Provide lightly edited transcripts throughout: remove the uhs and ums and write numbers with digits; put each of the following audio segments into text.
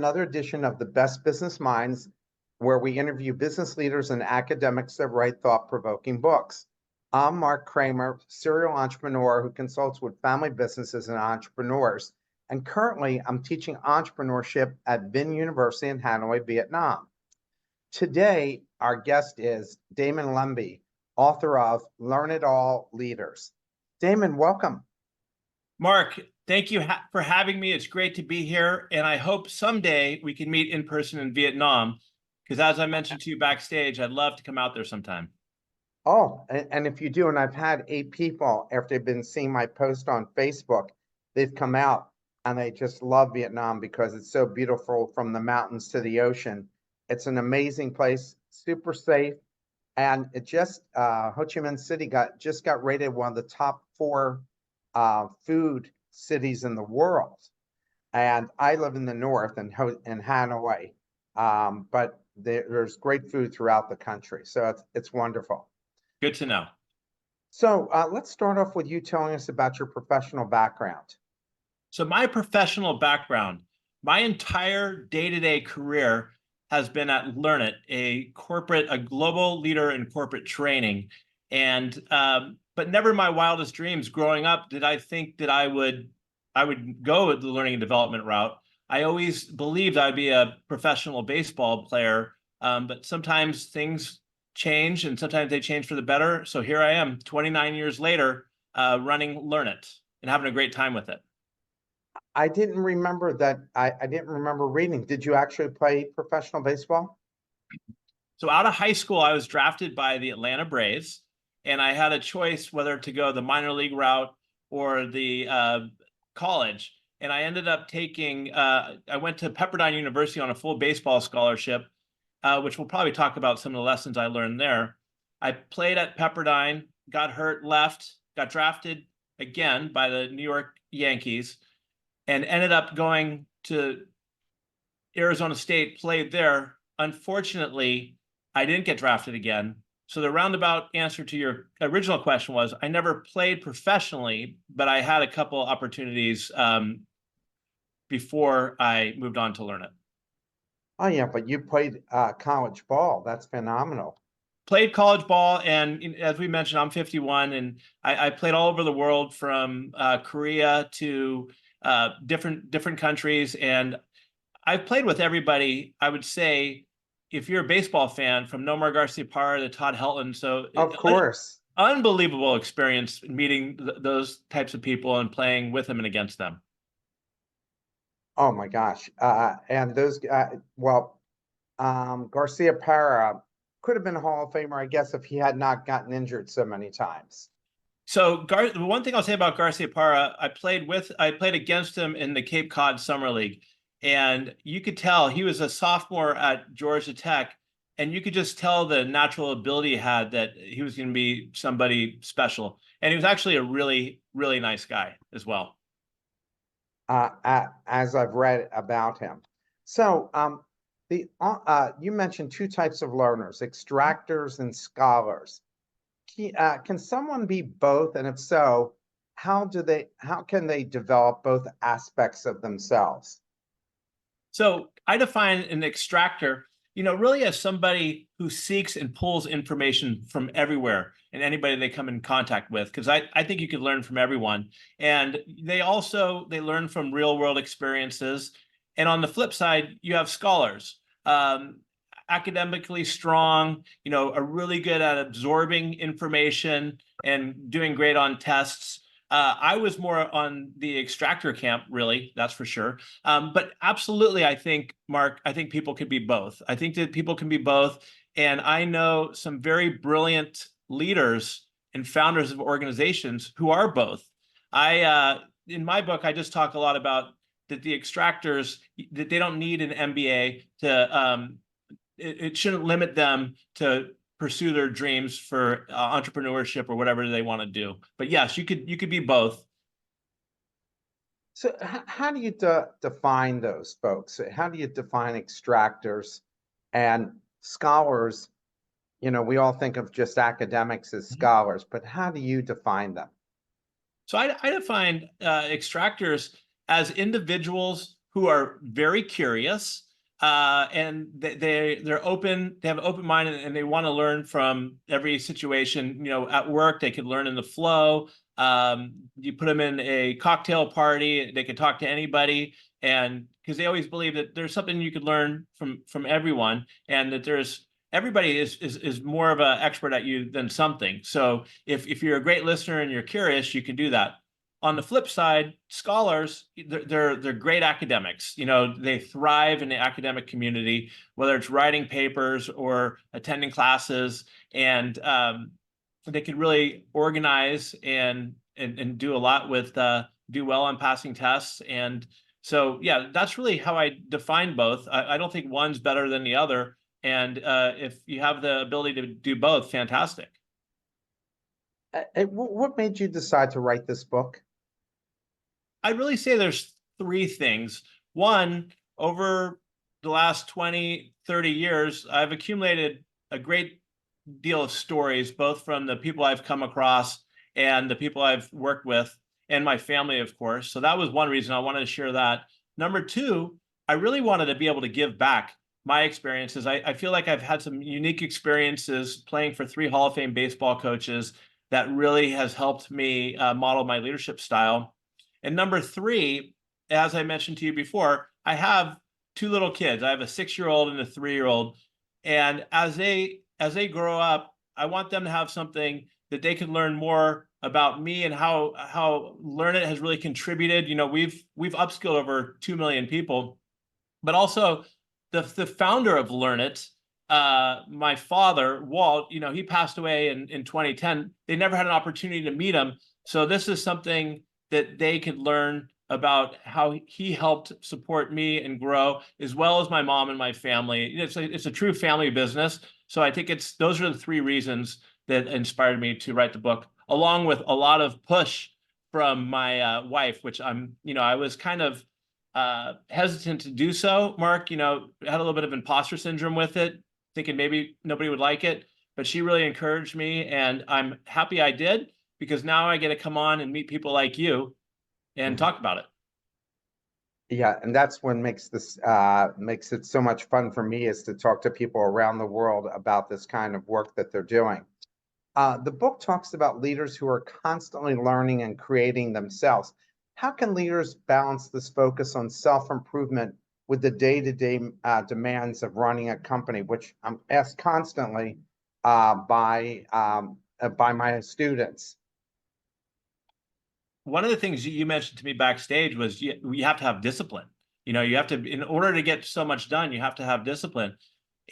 another edition of the Best Business Minds, where we interview business leaders and academics that write thought-provoking books. I'm Marc Kramer, serial entrepreneur who consults with family businesses and entrepreneurs. And currently, I'm teaching entrepreneurship at Vinh University in Hanoi, Vietnam. Today, our guest is Damon Lembi, author of Learn It All Leaders. Damon, welcome. Mark, thank you for having me. It's great to be here. And I hope someday we can meet in person in Vietnam, because as I mentioned to you backstage, I'd love to come out there sometime. Oh, and if you do, and I've had 8 people, after they've been seeing my post on Facebook, they've come out and they just love Vietnam because it's so beautiful from the mountains to the ocean. It's an amazing place, super safe. And it just, Ho Chi Minh City just got rated one of the top 4 food cities in the world. And I live in the north in Hanoi, but there's great food throughout the country. So it's wonderful. Good to know. So let's start off with you telling us about your professional background. So my professional background, my entire day-to-day career has been at Learn It, a global leader in corporate training. And but never in my wildest dreams growing up did I think that I would go the learning and development route. I always believed I'd be a professional baseball player, but sometimes things change and sometimes they change for the better. So here I am 29 years later, running Learn It and having a great time with it. I didn't remember that. I didn't remember reading. Did you actually play professional baseball? So out of high school, I was drafted by the Atlanta Braves, and I had a choice whether to go the minor league route or the college. And I ended up taking, I went to Pepperdine University on a full baseball scholarship, which we'll probably talk about some of the lessons I learned there. I played at Pepperdine, got hurt, left, got drafted again by the New York Yankees, and ended up going to Arizona State, played there. Unfortunately, I didn't get drafted again. So the roundabout answer to your original question was I never played professionally, but I had a couple opportunities before I moved on to Learn It. Oh, yeah, but you played college ball. That's phenomenal. Played college ball, and as we mentioned, I'm 51, and I played all over the world from Korea to different countries, and I've played with everybody. I would say, if you're a baseball fan, from Nomar Garciaparra to Todd Helton, so of course, unbelievable experience meeting those types of people and playing with them and against them. Oh my gosh, and those Garciaparra could have been a Hall of Famer, I guess, if he had not gotten injured so many times. So the one thing I'll say about Garciaparra, I played against him in the Cape Cod Summer League, and you could tell he was a sophomore at Georgia Tech, and you could just tell the natural ability he had, that he was going to be somebody special. And he was actually a really, really nice guy as well. As I've read about him. So you mentioned 2 types of learners, extractors and scholars. Can someone be both? And if so, how can they develop both aspects of themselves? So I define an extractor, really as somebody who seeks and pulls information from everywhere and anybody they come in contact with, because I think you could learn from everyone. And they learn from real world experiences. And on the flip side, you have scholars, academically strong, are really good at absorbing information and doing great on tests. I was more on the extractor camp, really, that's for sure. But absolutely, I think, Mark, people could be both. I think that people can be both. And I know some very brilliant leaders and founders of organizations who are both. In my book, I just talk a lot about that the extractors, that they don't need an MBA to, it shouldn't limit them to pursue their dreams for entrepreneurship or whatever they want to do. But yes, you could be both. So how do you define those folks? How do you define extractors and scholars? We all think of just academics as scholars, but how do you define them? So I define extractors as individuals who are very curious, and they're open. They have an open mind, and they want to learn from every situation. You know, at work they could learn in the flow. You put them in a cocktail party, they could talk to anybody, and because they always believe that there's something you could learn from everyone, and that there's everybody is more of an expert at you than something. So if you're a great listener and you're curious, you can do that. On the flip side, scholars, they're great academics. You know, they thrive in the academic community, whether it's writing papers or attending classes, and they can really organize and do a lot with do well on passing tests. And so, yeah, that's really how I define both. I don't think one's better than the other. And if you have the ability to do both, fantastic. What made you decide to write this book? I'd really say there's three things. One, over the last 20, 30 years, I've accumulated a great deal of stories, both from the people I've come across and the people I've worked with, and my family, of course. So that was one reason I wanted to share that. Number two, I really wanted to be able to give back my experiences. I feel like I've had some unique experiences playing for 3 Hall of Fame baseball coaches that really has helped me model my leadership style. And number three, as I mentioned to you before, I have 2 little kids. I have a 6-year-old and a 3-year-old. And as they grow up, I want them to have something that they can learn more about me and how Learn It has really contributed. You know, we've upskilled over 2 million people, but also the founder of Learn It, my father, Walt, you know, he passed away in 2010. They never had an opportunity to meet him. So this is something that they could learn about how he helped support me and grow, as well as my mom and my family. It's a true family business. So I think those are the 3 reasons that inspired me to write the book, along with a lot of push from my wife, which I was kind of hesitant to do so, Mark. You know, had a little bit of imposter syndrome with it, thinking maybe nobody would like it, but she really encouraged me, and I'm happy I did, because now I get to come on and meet people like you and talk about it. Yeah, and that's what makes it so much fun for me, is to talk to people around the world about this kind of work that they're doing. The book talks about leaders who are constantly learning and creating themselves. How can leaders balance this focus on self-improvement with the day-to-day demands of running a company, which I'm asked constantly by my students? One of the things you mentioned to me backstage was you have to have discipline. You know, you have to, in order to get so much done, you have to have discipline.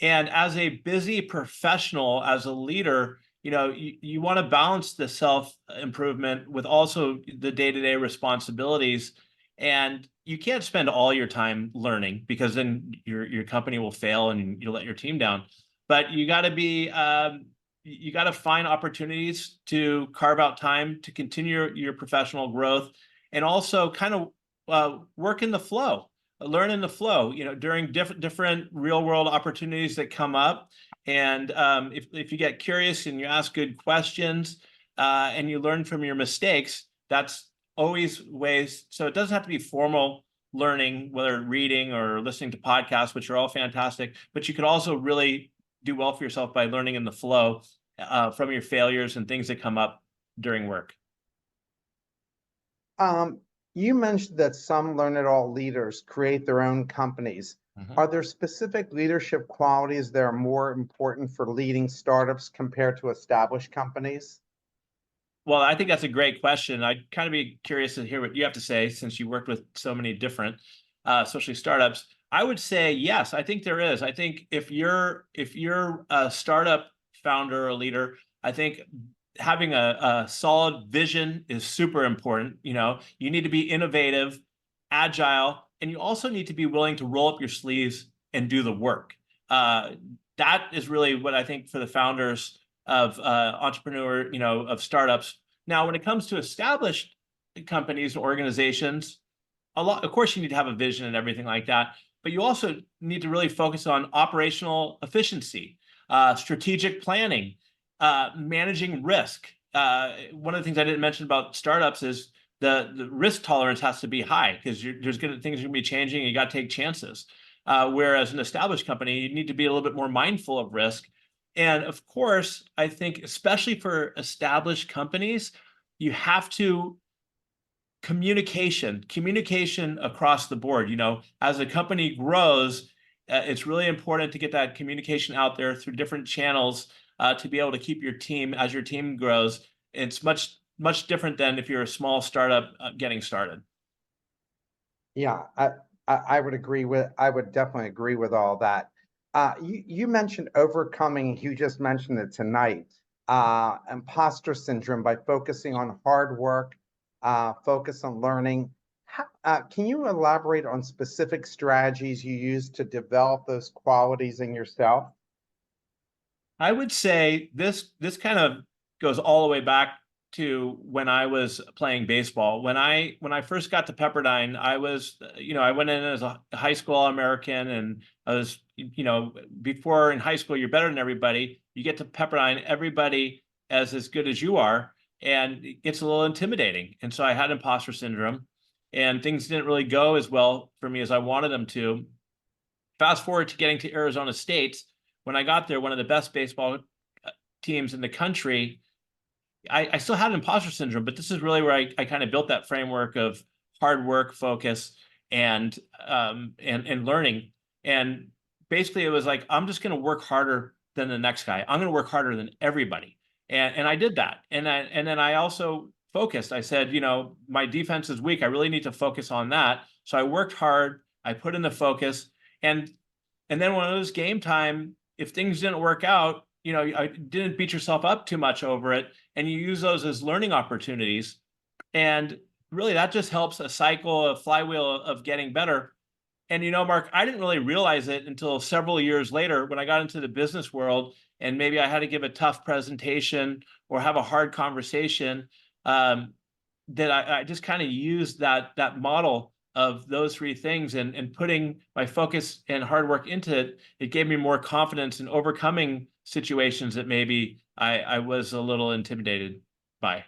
And as a busy professional, as a leader, you know, you want to balance the self-improvement with also the day-to-day responsibilities. And you can't spend all your time learning, because then your company will fail and you'll let your team down. But you got to find opportunities to carve out time to continue your professional growth, and also kind of work in the flow, learn in the flow, you know, during different real world opportunities that come up. And if you get curious and you ask good questions and you learn from your mistakes, that's always ways. So it doesn't have to be formal learning, whether reading or listening to podcasts, which are all fantastic, but you could also really do well for yourself by learning in the flow from your failures and things that come up during work. You mentioned that some learn-it-all leaders create their own companies. Are there specific leadership qualities that are more important for leading startups compared to established companies? Well, I think that's a great question. I'd kind of be curious to hear what you have to say, since you worked with so many different, especially startups. I would say yes. I think there is. I think if you're a startup founder or leader, I think having a solid vision is super important. You know, you need to be innovative, agile, and you also need to be willing to roll up your sleeves and do the work. That is really what I think for the founders of entrepreneur, you know, of startups. Now, when it comes to established companies and organizations, of course, you need to have a vision and everything like that, but you also need to really focus on operational efficiency, strategic planning, managing risk. One of the things I didn't mention about startups is the risk tolerance has to be high because things are going to be changing and you got to take chances. Whereas an established company, you need to be a little bit more mindful of risk. And of course, I think especially for established companies, you have to communication across the board. As a company grows, it's really important to get that communication out there through different channels to be able to keep your team as your team grows. It's much different than if you're a small startup getting started. Yeah, I would definitely agree with all that. You mentioned overcoming, you just mentioned it tonight, imposter syndrome by focusing on hard work, focus on learning. Can you elaborate on specific strategies you use to develop those qualities in yourself? I would say this kind of goes all the way back to when I was playing baseball. When I first got to Pepperdine, I went in as a high school All-American, and I was, before in high school you're better than everybody. You get to Pepperdine, everybody as good as you are, and it's a little intimidating. And so I had imposter syndrome, and things didn't really go as well for me as I wanted them to. Fast forward to getting to Arizona State. When I got there, one of the best baseball teams in the country, I still had imposter syndrome, but this is really where I kind of built that framework of hard work, focus, and learning. And basically, it was like, I'm just going to work harder than the next guy. I'm going to work harder than everybody, and I did that. And then I also focused. I said, my defense is weak. I really need to focus on that. So I worked hard. I put in the focus, and then when it was game time, if things didn't work out, I didn't beat yourself up too much over it, and you use those as learning opportunities. And really, that just helps a cycle, a flywheel of getting better. And Mark, I didn't really realize it until several years later when I got into the business world, and maybe I had to give a tough presentation or have a hard conversation. That I just kind of used that model of those three things, and putting my focus and hard work into it. It gave me more confidence in overcoming situations that maybe I was a little intimidated by.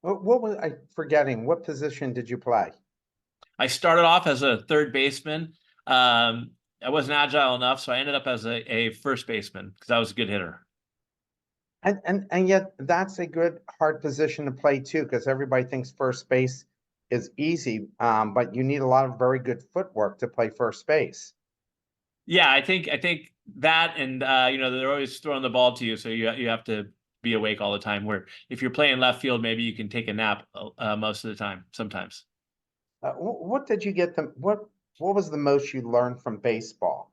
What was I forgetting? What position did you play? I started off as a third baseman. I wasn't agile enough, so I ended up as a first baseman because I was a good hitter. And yet that's a good hard position to play too, because everybody thinks first base is easy, but you need a lot of very good footwork to play first base. Yeah, I think that, and they're always throwing the ball to you, so you have to be awake all the time. Where if you're playing left field, maybe you can take a nap most of the time. Sometimes. What did you get them? What was the most you learned from baseball?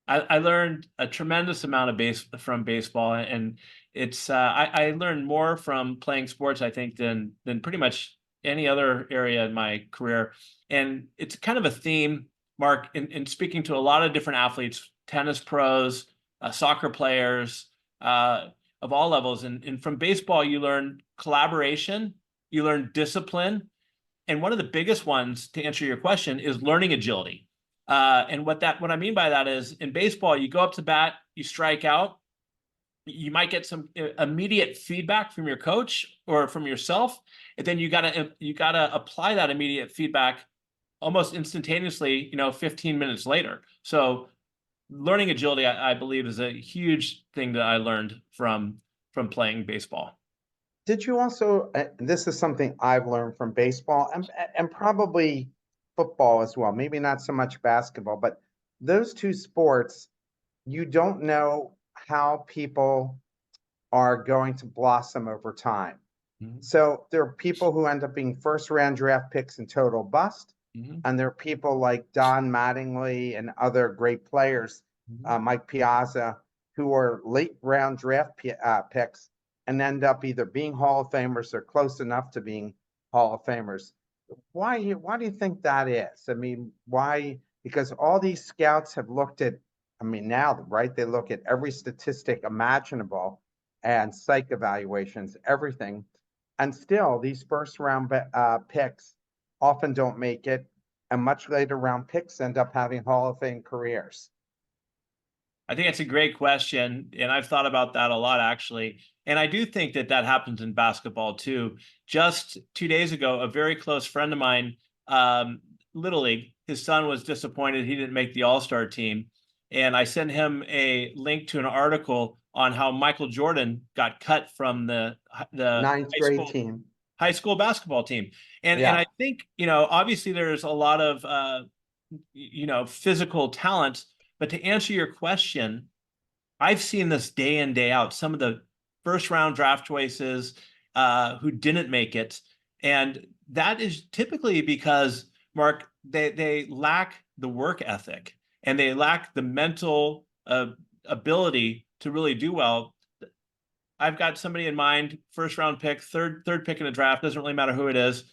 I learned a tremendous amount of from baseball, and it's I learned more from playing sports, I think, than pretty much any other area in my career. And it's kind of a theme, Mark, in speaking to a lot of different athletes, tennis pros, soccer players, of all levels. And from baseball, you learn collaboration, you learn discipline, and one of the biggest ones, to answer your question, is learning agility. And what I mean by that is, in baseball, you go up to bat, you strike out, you might get some immediate feedback from your coach or from yourself, and then you gotta apply that immediate feedback almost instantaneously, 15 minutes later. So learning agility, I believe, is a huge thing that I learned from playing baseball. Did you also, this is something I've learned from baseball and probably football as well, maybe not so much basketball, but those two sports, you don't know how people are going to blossom over time. Mhm. So there are people who end up being first round draft picks and total bust. Mhm. And there are people like Don Mattingly and other great players, Mhm. Mike Piazza, who are late round draft picks and end up either being Hall of Famers or close enough to being Hall of Famers. Why do you think that is? I mean, why? Because all these scouts have looked at, I mean, now, right? They look at every statistic imaginable and psych evaluations, everything. And still, these first round picks often don't make it, and much later round picks end up having Hall of Fame careers. I think it's a great question, and I've thought about that a lot actually. And I do think that that happens in basketball too. Just 2 days ago, a very close friend of mine, Little League, his son was disappointed he didn't make the All-Star team. And I sent him a link to an article on how Michael Jordan got cut from the Ninth grade team. high school basketball team. And Yeah. I think, obviously there's a lot of physical talent, but to answer your question, I've seen this day in, day out. Some of the first round draft choices who didn't make it. And that is typically because, Mark, they lack the work ethic and they lack the mental ability to really do well. I've got somebody in mind, first round pick, third pick in the draft, doesn't really matter who it is.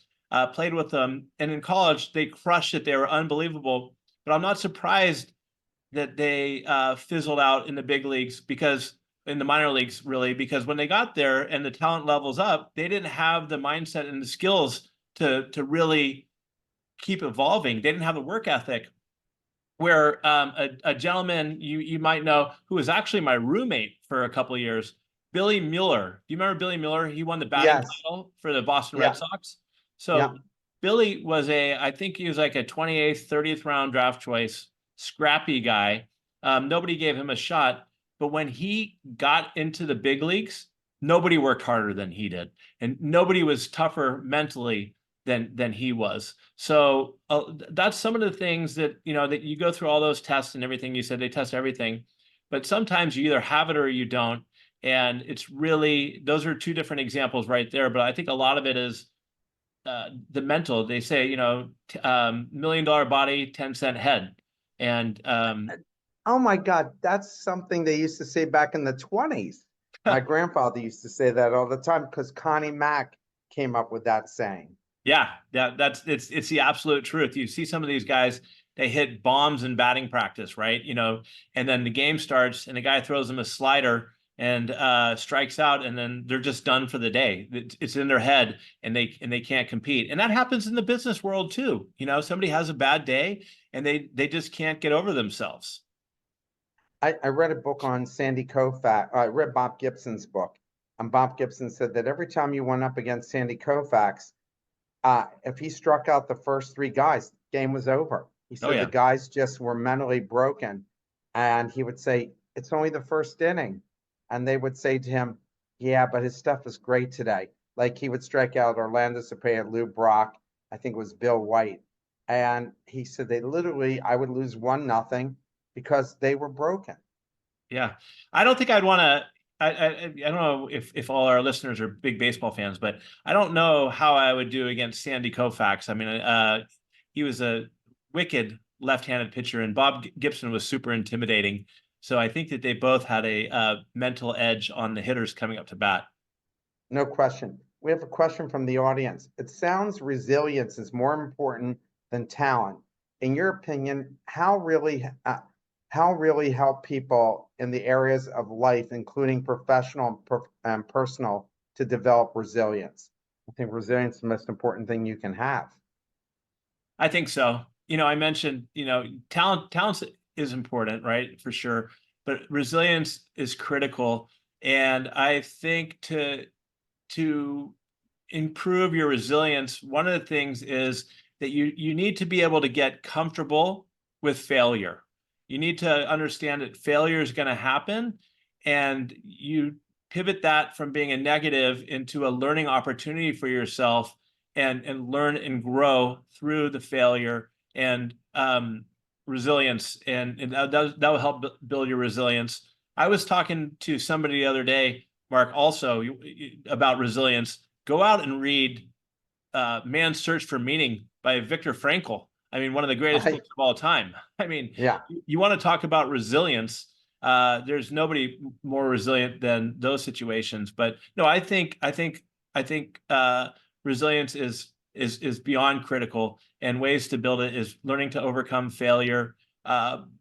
Played with them, and in college they crushed it. They were unbelievable. But I'm not surprised that they fizzled out in the big leagues, because in the minor leagues, really, because when they got there and the talent levels up, they didn't have the mindset and the skills to really keep evolving. They didn't have the work ethic. Where a gentleman you might know, who was actually my roommate for a couple of years, Billy Mueller. Do you remember Billy Mueller? He won the batting Yes. title for the Boston Yeah. Red Sox. Yeah. So Billy was I think he was like a 28th, 30th round draft choice, scrappy guy. Nobody gave him a shot. But when he got into the big leagues, nobody worked harder than he did. And nobody was tougher mentally than he was. So that's some of the things that, that you go through all those tests and everything. You said they test everything, but sometimes you either have it or you don't. And it's really, those are two different examples right there. But I think a lot of it is the mental. They say, $1 million body, 10-cent head. And Oh my God, that's something they used to say back in the 20s. My grandfather used to say that all the time because Connie Mack came up with that saying. yeah, it's the absolute truth. You see some of these guys, they hit bombs in batting practice, right? And then the game starts and the guy throws them a slider and strikes out, and then they're just done for the day. It's in their head, and they can't compete. And that happens in the business world too. Somebody has a bad day and they just can't get over themselves. I read a book on Sandy Koufax. I read Bob Gibson's book, and Bob Gibson said that every time you went up against Sandy Koufax, if he struck out the first three guys, game was over. He Oh said the yeah. guys just were mentally broken. And he would say, it's only the first inning. And they would say to him, yeah, but his stuff is great today. Like he would strike out Orlando Cepeda, Lou Brock, I think it was Bill White. And he said they literally, I would lose 1-0 because they were broken. Yeah. I don't think I'd want to. I don't know if all our listeners are big baseball fans, but I don't know how I would do against Sandy Koufax. I mean, he was a wicked left-handed pitcher, and Bob Gibson was super intimidating. So I think that they both had a mental edge on the hitters coming up to bat. No question. We have a question from the audience. It sounds resilience is more important than talent. In your opinion, how really help people in the areas of life, including professional and personal, to develop resilience? I think resilience is the most important thing you can have. I think so. I mentioned, talent is important, right? For sure. But resilience is critical. And I think to improve your resilience, one of the things is that you need to be able to get comfortable with failure. You need to understand that failure is going to happen, and you pivot that from being a negative into a learning opportunity for yourself, and learn and grow through the failure and resilience, and that will help build your resilience. I was talking to somebody the other day, Mark, also about resilience. Go out and read Man's Search for Meaning by Viktor Frankl. I mean, one of the greatest books of all time. I mean, Yeah. you want to talk about resilience. There's nobody more resilient than those situations. But no, I think resilience is beyond critical, and ways to build it is learning to overcome failure,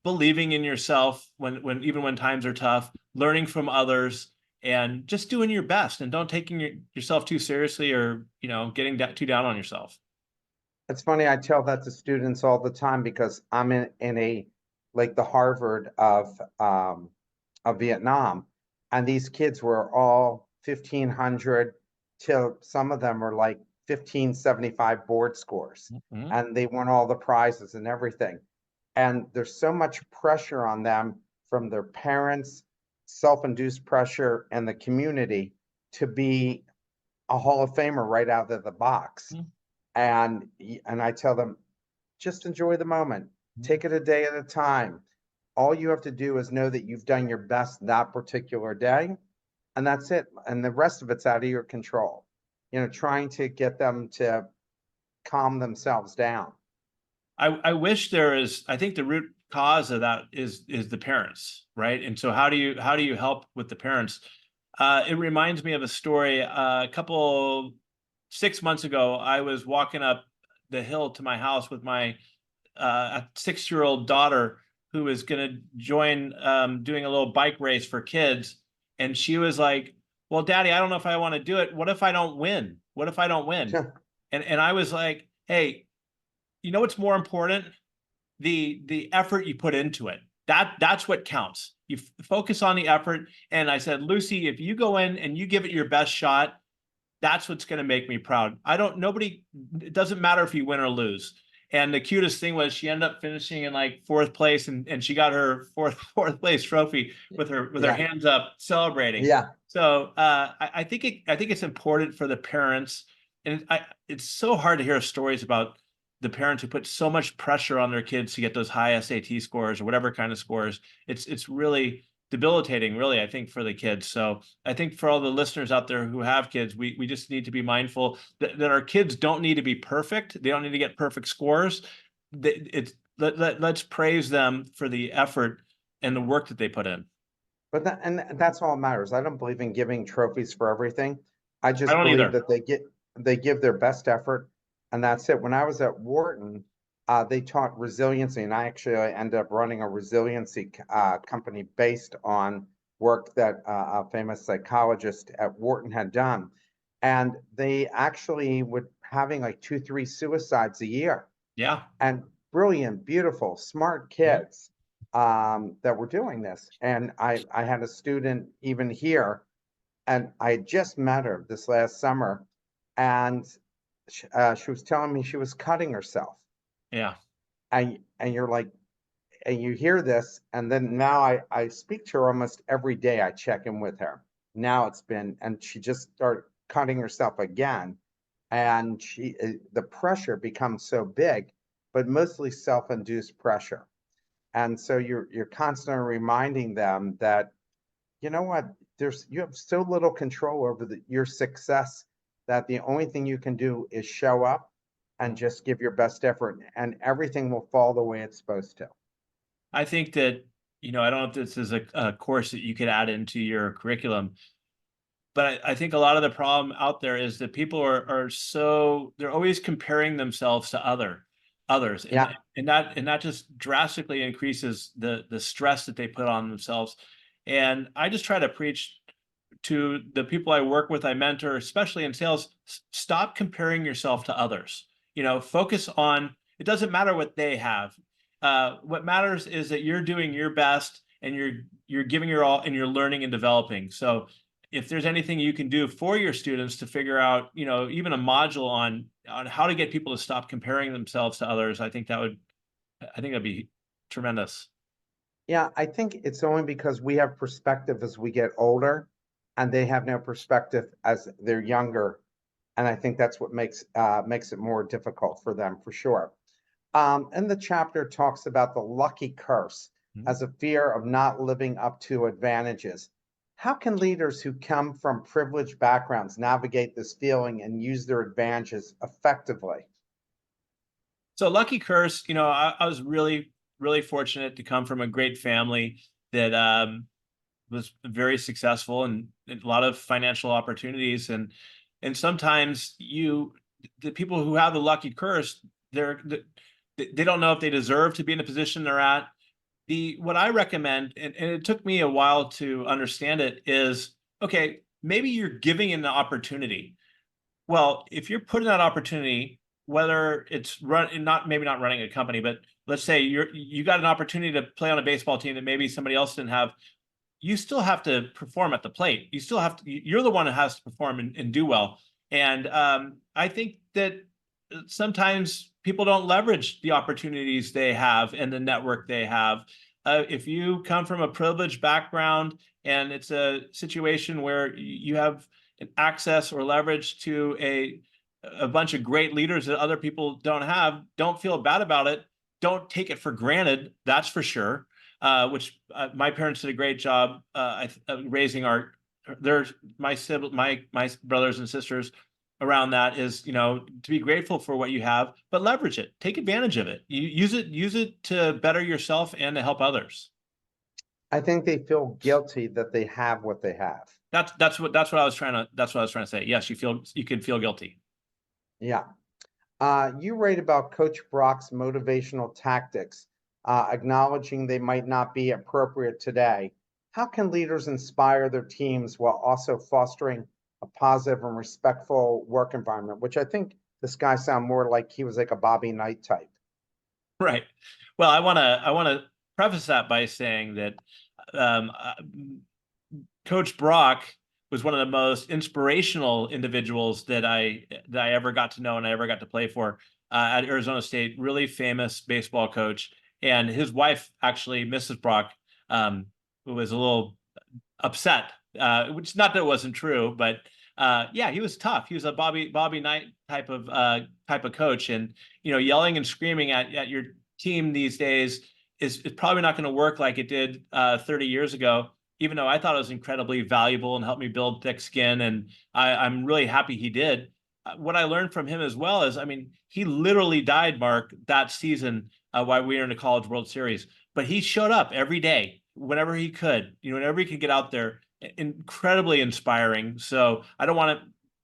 believing in yourself even when times are tough, learning from others, and just doing your best, and don't taking yourself too seriously, or getting too down on yourself. It's funny, I tell that to students all the time because I'm in a like the Harvard of Vietnam. And these kids were all 1,500 till some of them were like 1575 board scores. Mhm. And they won all the prizes and everything. And there's so much pressure on them from their parents, self-induced pressure, and the community to be a Hall of Famer right out of the box. Mhm. And I tell them, just enjoy the moment. Take it a day at a time. All you have to do is know that you've done your best that particular day, and that's it. And the rest of it's out of your control. Trying to get them to calm themselves down. I wish there is, I think the root cause of that is the parents, right? And so how do you help with the parents? It reminds me of a story. A couple 6 months ago, I was walking up the hill to my house with my 6-year-old daughter, who was going to join doing a little bike race for kids. And she was like, well, Daddy, I don't know if I want to do it. What if I don't win? What if I don't win? And I was like, hey, you know what's more important? The effort you put into it. That's what counts. You focus on the effort. And I said, Lucy, if you go in and you give it your best shot, that's what's going to make me proud. It doesn't matter if you win or lose. And the cutest thing was she ended up finishing in like 4th place, and she got her fourth place trophy with her hands up celebrating. Yeah. So I think it's important for the parents, and it's so hard to hear stories about the parents who put so much pressure on their kids to get those high SAT scores or whatever kind of scores. It's really debilitating, really, I think, for the kids. So I think for all the listeners out there who have kids, we just need to be mindful that our kids don't need to be perfect. They don't need to get perfect scores. Let's praise them for the effort and the work that they put in. But that's all that matters. I don't believe in giving trophies for everything. I I just don't believe either. that they give their best effort, and that's it. When I was at Wharton, they taught resiliency, and I actually ended up running a resiliency company based on work that a famous psychologist at Wharton had done. And they actually were having like 2, 3 suicides a year, Yeah. and brilliant, beautiful, smart kids that were doing this. And I had a student even here, and I just met her this last summer, and she was telling me she was cutting herself. Yeah. And you're like, and you hear this, and then now I speak to her almost every day. I check in with her. Now and she just started cutting herself again, and the pressure becomes so big, but mostly self-induced pressure. And so you're constantly reminding them that, you know what, you have so little control over your success, that the only thing you can do is show up and just give your best effort, and everything will fall the way it's supposed to. I think that, I don't know if this is a course that you could add into your curriculum, but I think a lot of the problem out there is that people are they're always comparing themselves to others, and Yeah. that just drastically increases the stress that they put on themselves. And I just try to preach to the people I work with, I mentor, especially in sales, stop comparing yourself to others. Focus on, it doesn't matter what they have. What matters is that you're doing your best, and you're giving your all, and you're learning and developing. So if there's anything you can do for your students to figure out, even a module on how to get people to stop comparing themselves to others, I think that'd be tremendous. Yeah, I think it's only because we have perspective as we get older, and they have no perspective as they're younger. And I think that's what makes it more difficult for them, for sure. And the chapter talks about the lucky curse Mhm. as a fear of not living up to advantages. How can leaders who come from privileged backgrounds navigate this feeling and use their advantages effectively? So lucky curse, I was really, really fortunate to come from a great family that was very successful, and a lot of financial opportunities. And sometimes the people who have the lucky curse, they don't know if they deserve to be in the position they're at. What I recommend, and it took me a while to understand it, is, okay, maybe you're giving an opportunity. Well, if you're put in that opportunity, whether it's maybe not running a company, but let's say you got an opportunity to play on a baseball team that maybe somebody else didn't have. You still have to perform at the plate. You still have to, you're the one that has to perform and do well. And I think that sometimes people don't leverage the opportunities they have and the network they have. If you come from a privileged background and it's a situation where you have access or leverage to a bunch of great leaders that other people don't have, don't feel bad about it. Don't take it for granted. That's for sure. Which my parents did a great job raising my brothers and sisters around that. Is, you know, to be grateful for what you have, but leverage it, take advantage of it. You use it to better yourself and to help others. I think they feel guilty that they have what they have. That's what I was trying to say. Yes, you can feel guilty. Yeah. You write about Coach Brock's motivational tactics, acknowledging they might not be appropriate today. How can leaders inspire their teams while also fostering a positive and respectful work environment? Which I think this guy sounded more like he was like a Bobby Knight type. Right. Well, I want to preface that by saying that um, Coach Brock was one of the most inspirational individuals that I ever got to know and I ever got to play for at Arizona State. Really famous baseball coach, and his wife, actually, Mrs. Brock, was a little upset. Which, not that it wasn't true, but yeah, he was tough. He was a Bobby Knight type of coach, and you know, yelling and screaming at your team these days is probably not going to work like it did 30 years ago. Even though I thought it was incredibly valuable and helped me build thick skin, and I'm really happy he did. What I learned from him as well is, I mean, he literally died, Mark, that season while we were in the College World Series. But he showed up every day, whenever he could, you know, whenever he could get out there. Incredibly inspiring. So I don't want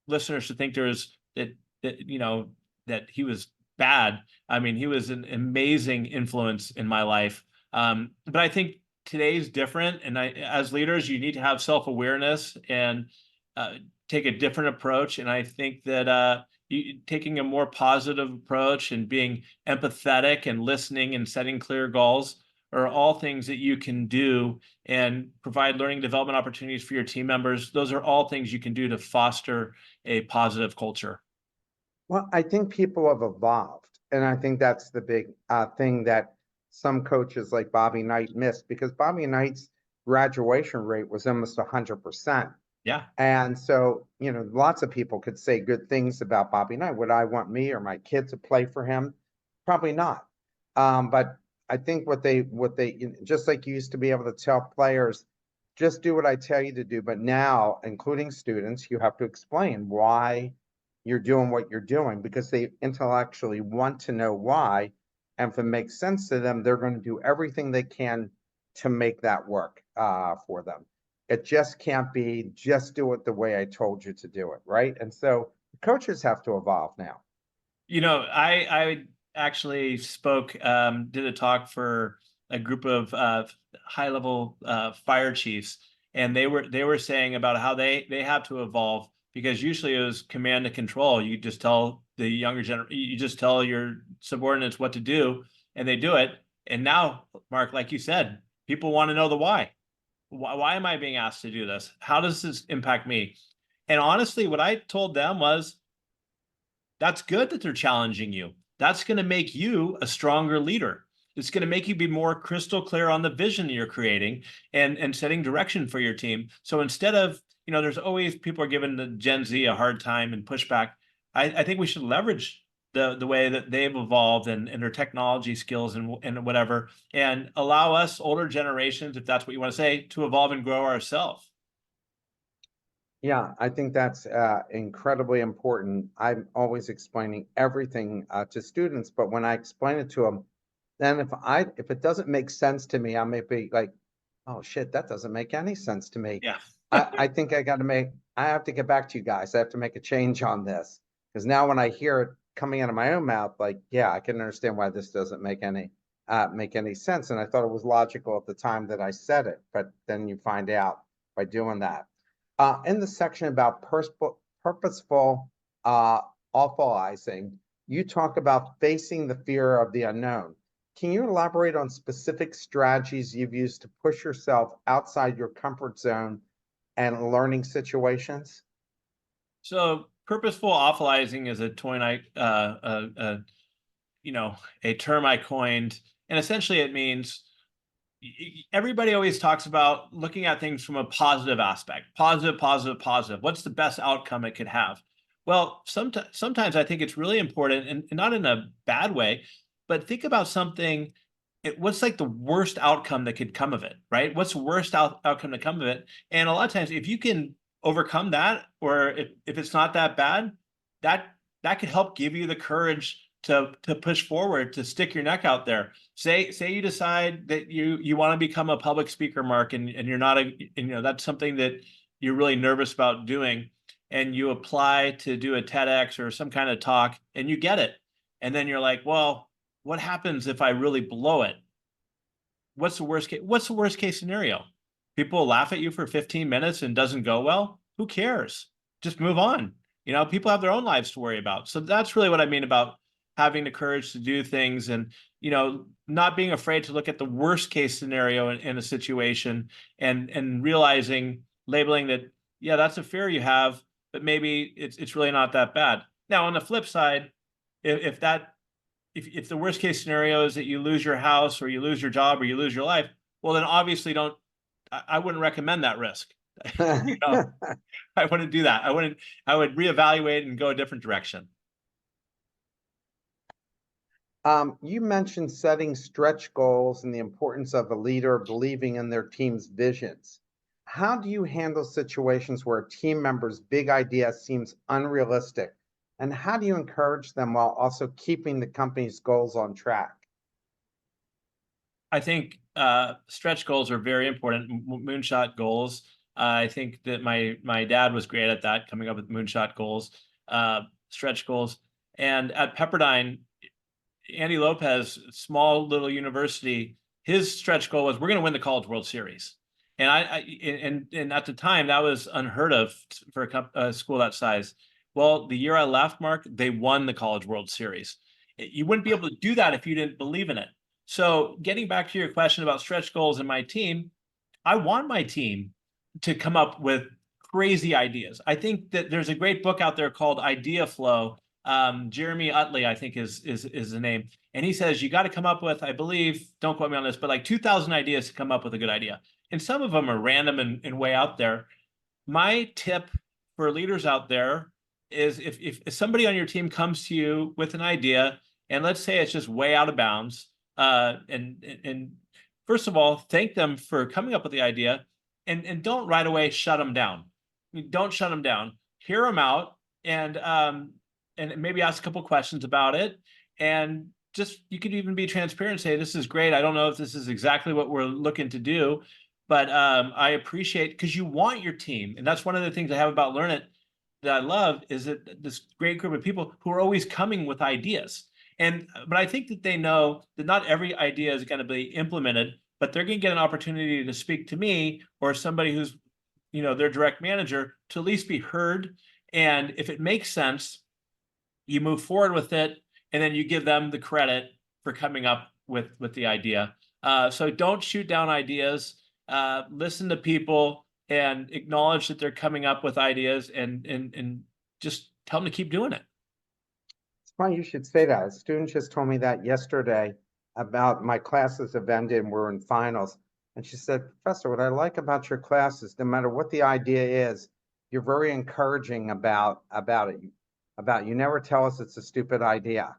listeners to think there's that you know, that he was bad. I mean, he was an amazing influence in my life. But I think today's different, and as leaders, you need to have self-awareness and take a different approach. And I think that taking a more positive approach and being empathetic and listening and setting clear goals are all things that you can do and provide learning development opportunities for your team members. Those are all things you can do to foster a positive culture. Well, I think people have evolved, and I think that's the big thing that some coaches like Bobby Knight missed, because Bobby Knight's graduation rate was almost 100%. Yeah. And so, you know, lots of people could say good things about Bobby Knight. Would I want me or my kid to play for him? Probably not. But I think what they, just like you used to be able to tell players, just do what I tell you to do. But now, including students, you have to explain why you're doing what you're doing, because they intellectually want to know why. And if it makes sense to them, they're going to do everything they can to make that work for them. It just can't be just do it the way I told you to do it, right? And so coaches have to evolve now. You know, I actually did a talk for a group of high-level fire chiefs, and they were saying about how they have to evolve, because usually it was command and control. You just tell the younger you just tell your subordinates what to do, and they do it. And now, Mark, like you said, people want to know the why. Why am I being asked to do this? How does this impact me? And honestly, what I told them was, that's good that they're challenging you. That's going to make you a stronger leader. It's going to make you be more crystal clear on the vision you're creating and setting direction for your team. So instead of, you know, there's always people are giving the Gen Z a hard time and pushback. I think we should leverage the way that they've evolved and their technology skills and whatever, and allow us older generations, if that's what you want to say, to evolve and grow ourselves. Yeah, I think that's incredibly important. I'm always explaining everything to students, but when I explain it to them, then if it doesn't make sense to me, I may be like, oh shit, that doesn't make any sense to me. Yeah. I think I have to get back to you guys. I have to make a change on this, because now when I hear it coming out of my own mouth, like, yeah, I can understand why this doesn't make any sense. And I thought it was logical at the time that I said it, but then you find out by doing that. In the section about purposeful awfulizing, you talk about facing the fear of the unknown. Can you elaborate on specific strategies you've used to push yourself outside your comfort zone and learning situations? So purposeful awfulizing is a a term I coined, and essentially it means everybody always talks about looking at things from a positive aspect, positive, positive, positive. What's the best outcome it could have? Well, sometimes I think it's really important, and not in a bad way, but think about something. What's like the worst outcome that could come of it, right? What's the worst outcome to come of it? And a lot of times, if you can overcome that, or if it's not that bad, that could help give you the courage to push forward, to stick your neck out there. Say you decide that you want to become a public speaker, Mark, and you're not that's something that you're really nervous about doing, and you apply to do a TEDx or some kind of talk, and you get it, and then you're like, well, what happens if I really blow it? What's the worst case? What's the worst case scenario? People laugh at you for 15 minutes and doesn't go well. Who cares? Just move on. People have their own lives to worry about. So that's really what I mean about having the courage to do things, and not being afraid to look at the worst case scenario in a situation, and realizing, labeling that, yeah, that's a fear you have, but maybe it's really not that bad. Now, on the flip side, if the worst case scenario is that you lose your house, or you lose your job, or you lose your life, well, then obviously I wouldn't recommend that risk. I wouldn't do that. I would reevaluate and go a different direction. You mentioned setting stretch goals and the importance of a leader believing in their team's visions. How do you handle situations where a team member's big idea seems unrealistic? And how do you encourage them while also keeping the company's goals on track? I think stretch goals are very important. Moonshot goals. I think that my dad was great at that, coming up with moonshot goals, stretch goals. And at Pepperdine, Andy Lopez, small little university, his stretch goal was, we're going to win the College World Series. And and at the time, that was unheard of for a school that size. Well, the year I left, Mark, they won the College World Series. You wouldn't be able to do that if you didn't believe in it. So getting back to your question about stretch goals and my team, I want my team to come up with crazy ideas. I think that there's a great book out there called Idea Flow. Jeremy Utley, I think is the name. And he says, you got to come up with, I believe, don't quote me on this, but like 2,000 ideas to come up with a good idea. And some of them are random and way out there. My tip for leaders out there is, if somebody on your team comes to you with an idea, and let's say it's just way out of bounds, and first of all, thank them for coming up with the idea, and don't right away shut them down. Don't shut them down. Hear them out, and maybe ask a couple questions about it, and just, you could even be transparent and say, this is great. I don't know if this is exactly what we're looking to do, but I appreciate, because you want your team. And that's one of the things I have about Learn It that I love, is that this great group of people who are always coming with ideas. But I think that they know that not every idea is going to be implemented, but they're going to get an opportunity to speak to me, or somebody who's, their direct manager, to at least be heard. And if it makes sense, you move forward with it, and then you give them the credit for coming up with the idea. So don't shoot down ideas. Listen to people and acknowledge that they're coming up with ideas, and just tell them to keep doing it. It's funny you should say that. A student just told me that yesterday about my classes have ended and we're in finals. And she said, Professor, what I like about your classes, no matter what the idea is, you're very encouraging about it. You never tell us it's a stupid idea.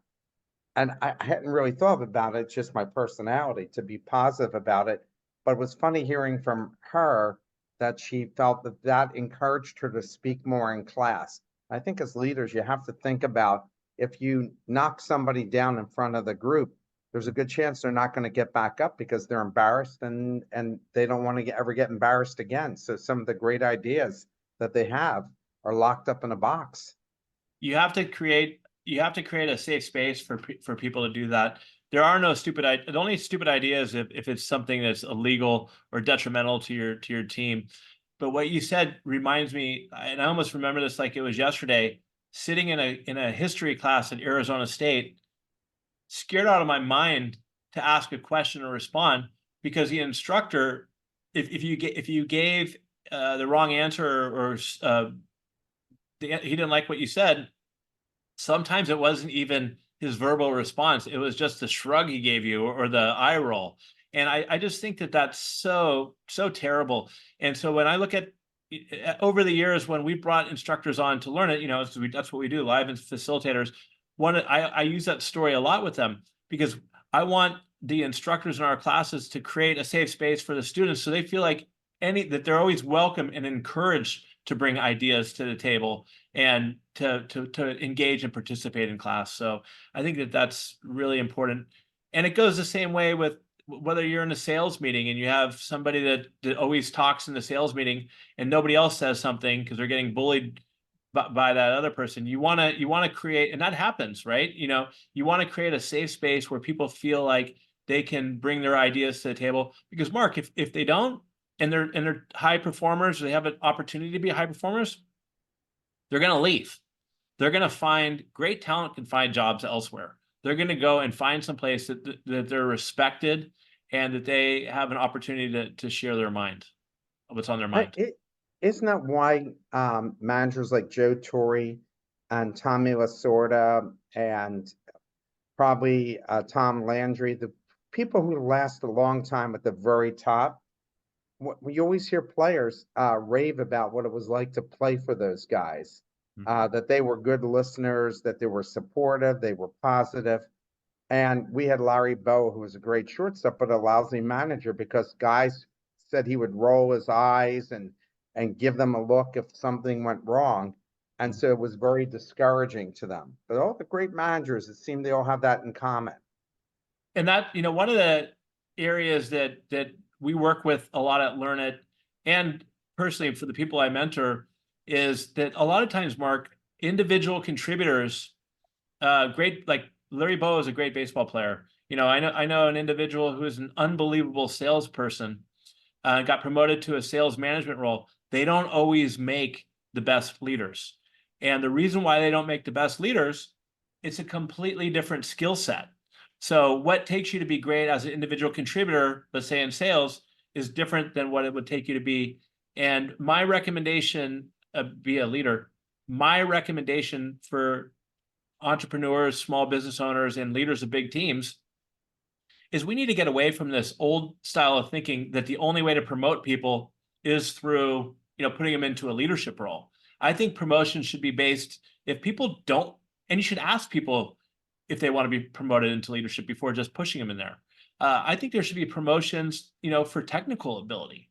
And I hadn't really thought about it. It's just my personality to be positive about it. But it was funny hearing from her that she felt that encouraged her to speak more in class. I think as leaders, you have to think about, if you knock somebody down in front of the group, there's a good chance they're not going to get back up because they're embarrassed, and they don't want to ever get embarrassed again. So some of the great ideas that they have are locked up in a box. You have to create a safe space for people to do that. There are no stupid ideas. The only stupid idea is if it's something that's illegal or detrimental to your team. But what you said reminds me, and I almost remember this like it was yesterday. sitting in a history class at Arizona State, scared out of my mind to ask a question or respond, because the instructor, if you gave the wrong answer, or he didn't like what you said, sometimes it wasn't even his verbal response. It was just the shrug he gave you, or the eye roll. And I just think that that's so terrible. And so when I look at over the years, when we brought instructors on to learn it, that's what we do, live and facilitators. I use that story a lot with them, because I want the instructors in our classes to create a safe space for the students, so they feel like that they're always welcome and encouraged to bring ideas to the table and to engage and participate in class. So I think that that's really important. And it goes the same way with whether you're in a sales meeting and you have somebody that always talks in the sales meeting and nobody else says something because they're getting bullied by that other person. You want to create, and that happens, right? You want to create a safe space where people feel like they can bring their ideas to the table. Because Mark, if they don't, and they're high performers, or they have an opportunity to be high performers, they're going to leave. They're going to find great talent, can find jobs elsewhere. They're going to go and find some place that they're respected and that they have an opportunity to share their mind, what's on their mind. Isn't that why managers like Joe Torre and Tommy Lasorda and probably Tom Landry, the people who last a long time at the very top, you always hear players rave about what it was like to play for those guys, that they were good listeners, that they were supportive, they were positive. And we had Larry Bow, who was a great shortstop, but a lousy manager, because guys said he would roll his eyes and give them a look if something went wrong. And so it was very discouraging to them. But all the great managers, it seemed they all have that in common. And that, one of the areas that we work with a lot at Learn It, and personally for the people I mentor, is that a lot of times, Mark, individual contributors, great, like Larry Bow is a great baseball player. I know an individual who is an unbelievable salesperson, got promoted to a sales management role. They don't always make the best leaders. And the reason why they don't make the best leaders, it's a completely different skill set. So what takes you to be great as an individual contributor, let's say in sales, is different than what it would take you to be. And my recommendation, be a leader, my recommendation for entrepreneurs, small business owners, and leaders of big teams is we need to get away from this old style of thinking that the only way to promote people is through, putting them into a leadership role. I think promotion should be based, if people don't, and you should ask people if they want to be promoted into leadership before just pushing them in there. I think there should be promotions, for technical ability,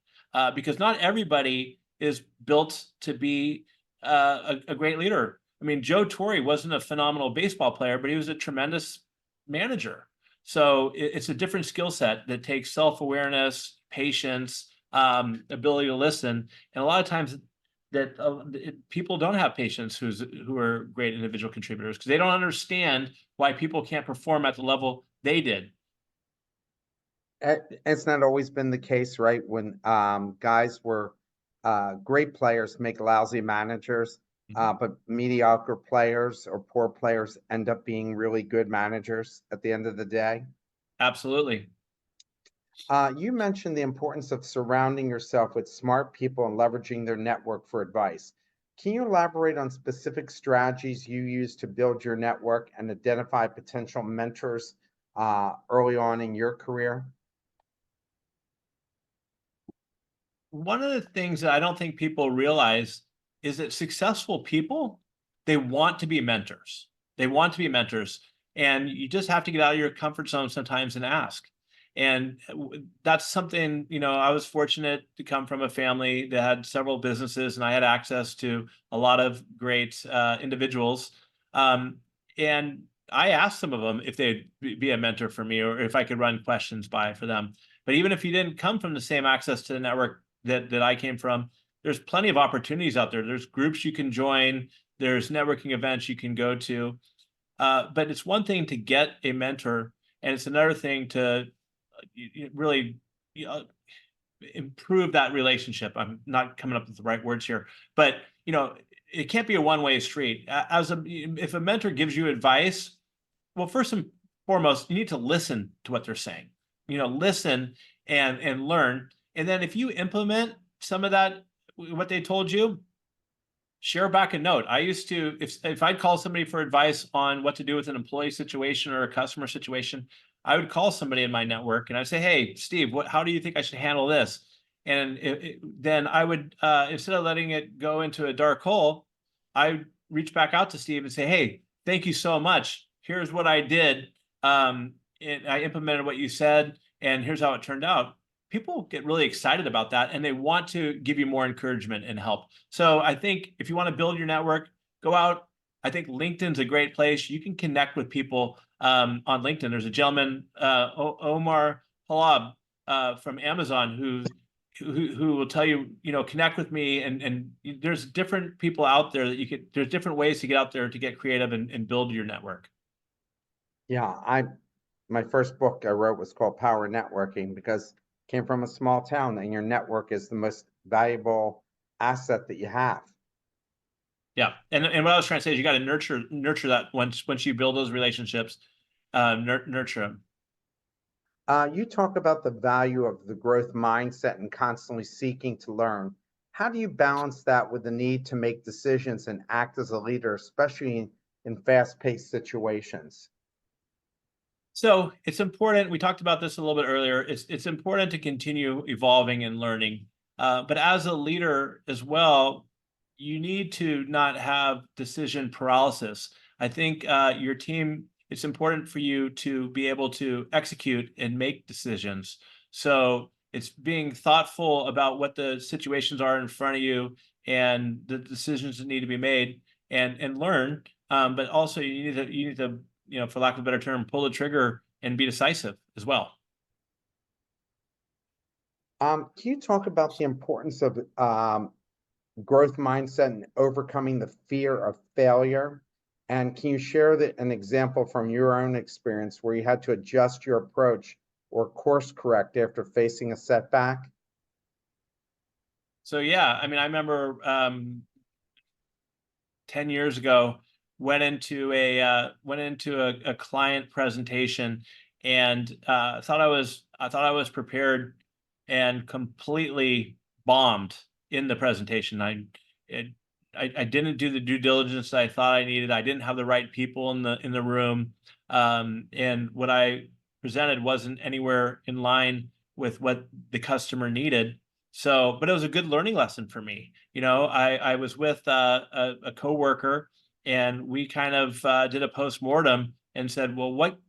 because not everybody is built to be a great leader. I mean, Joe Torre wasn't a phenomenal baseball player, but he was a tremendous manager. So it's a different skill set that takes self-awareness, patience, ability to listen. And a lot of times that people don't have patience who are great individual contributors, because they don't understand why people can't perform at the level they did. It's not always been the case, right? When guys were great players make lousy managers, but mediocre players or poor players end up being really good managers at the end of the day. Absolutely. You mentioned the importance of surrounding yourself with smart people and leveraging their network for advice. Can you elaborate on specific strategies you use to build your network and identify potential mentors early on in your career? One of the things that I don't think people realize is that successful people, they want to be mentors. They want to be mentors. And you just have to get out of your comfort zone sometimes and ask. And that's something, I was fortunate to come from a family that had several businesses, and I had access to a lot of great individuals. And I asked some of them if they'd be a mentor for me, or if I could run questions by for them. But even if you didn't come from the same access to the network that I came from, there's plenty of opportunities out there. There's groups you can join. There's networking events you can go to. But it's one thing to get a mentor, and it's another thing to really improve that relationship. I'm not coming up with the right words here, but it can't be a one-way street. If a mentor gives you advice, well, first and foremost, you need to listen to what they're saying. Listen and learn. And then if you implement some of that, what they told you, share back a note. I used to, if I'd call somebody for advice on what to do with an employee situation or a customer situation, I would call somebody in my network and I'd say, hey, Steve, how do you think I should handle this? And then I would, instead of letting it go into a dark hole, I would reach back out to Steve and say, hey, thank you so much. Here's what I did. I implemented what you said, and here's how it turned out. People get really excited about that, and they want to give you more encouragement and help. So I think if you want to build your network, go out. I think LinkedIn's a great place. You can connect with people on LinkedIn. There's a gentleman, Omar Halab, from Amazon, who will tell you, connect with me. And there's different people out there that there's different ways to get out there to get creative and build your network. Yeah, my first book I wrote was called Power Networking because I came from a small town and your network is the most valuable asset that you have. Yeah, and what I was trying to say is you got to nurture that once you build those relationships, nurture them. You talk about the value of the growth mindset and constantly seeking to learn. How do you balance that with the need to make decisions and act as a leader, especially in fast-paced situations? So it's important. We talked about this a little bit earlier. It's important to continue evolving and learning. But as a leader as well, you need to not have decision paralysis. I think your team, it's important for you to be able to execute and make decisions. So it's being thoughtful about what the situations are in front of you and the decisions that need to be made and learn. But also you need to, for lack of a better term, pull the trigger and be decisive as well. Can you talk about the importance of growth mindset and overcoming the fear of failure? And can you share an example from your own experience where you had to adjust your approach or course correct after facing a setback? So yeah, I mean, I remember 10 years ago, went into a client presentation and thought I was prepared and completely bombed in the presentation. I didn't do the due diligence that I thought I needed. I didn't have the right people in the room, and what I presented wasn't anywhere in line with what the customer needed. So, but it was a good learning lesson for me. I was with a coworker, and we kind of did a postmortem and said, well, what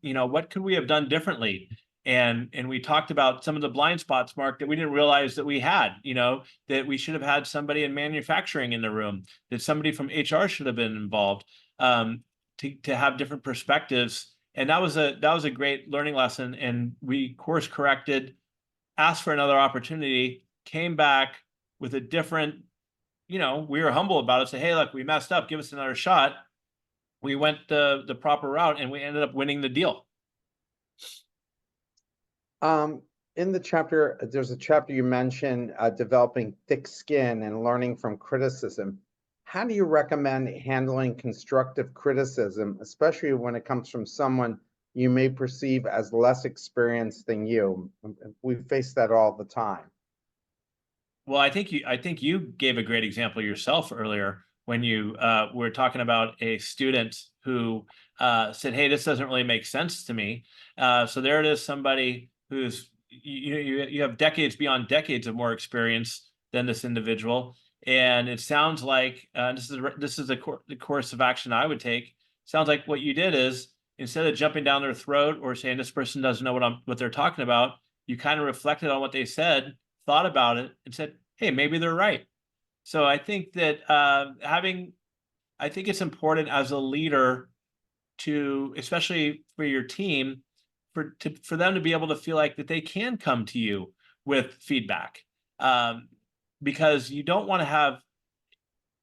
could we have done differently? And we talked about some of the blind spots, Mark, that we didn't realize that we had. That we should have had somebody in manufacturing in the room, that somebody from HR should have been involved, to have different perspectives. And that was a great learning lesson. And we course corrected, asked for another opportunity, came back with a different, we were humble about it, say, hey, look, we messed up, give us another shot. We went the proper route and we ended up winning the deal. In the chapter, there's a chapter you mentioned developing thick skin and learning from criticism. How do you recommend handling constructive criticism, especially when it comes from someone you may perceive as less experienced than you? We face that all the time. Well, I think you gave a great example yourself earlier when you were talking about a student who said, hey, this doesn't really make sense to me. So there it is, somebody who's, you have decades beyond decades of more experience than this individual. And it sounds like, this is the course of action I would take. Sounds like what you did is, instead of jumping down their throat or saying this person doesn't know what they're talking about, you kind of reflected on what they said, thought about it, and said, hey, maybe they're right. So I think that I think it's important as a leader to, especially for your team, for them to be able to feel like that they can come to you with feedback, because you don't want to have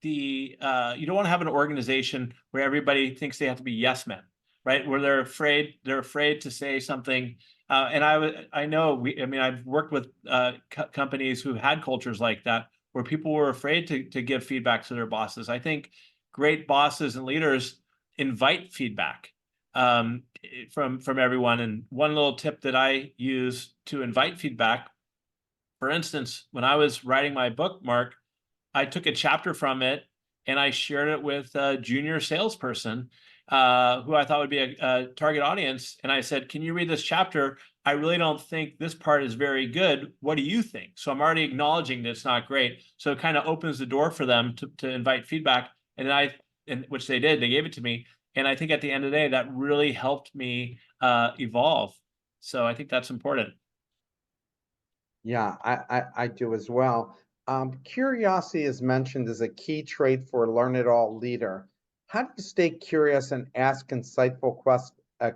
an organization where everybody thinks they have to be yes men, right? Where they're afraid to say something. And I know I've worked with companies who had cultures like that, where people were afraid to give feedback to their bosses. I think great bosses and leaders invite feedback from everyone. And one little tip that I use to invite feedback, for instance, when I was writing my book, Mark, I took a chapter from it and I shared it with a junior salesperson who I thought would be a target audience. And I said, can you read this chapter? I really don't think this part is very good. What do you think? So I'm already acknowledging that it's not great. So it kind of opens the door for them to invite feedback. And which they did, they gave it to me. And I think at the end of the day, that really helped me evolve. So I think that's important. Yeah, I do as well. Curiosity is mentioned as a key trait for a learn-it-all leader. How do you stay curious and ask insightful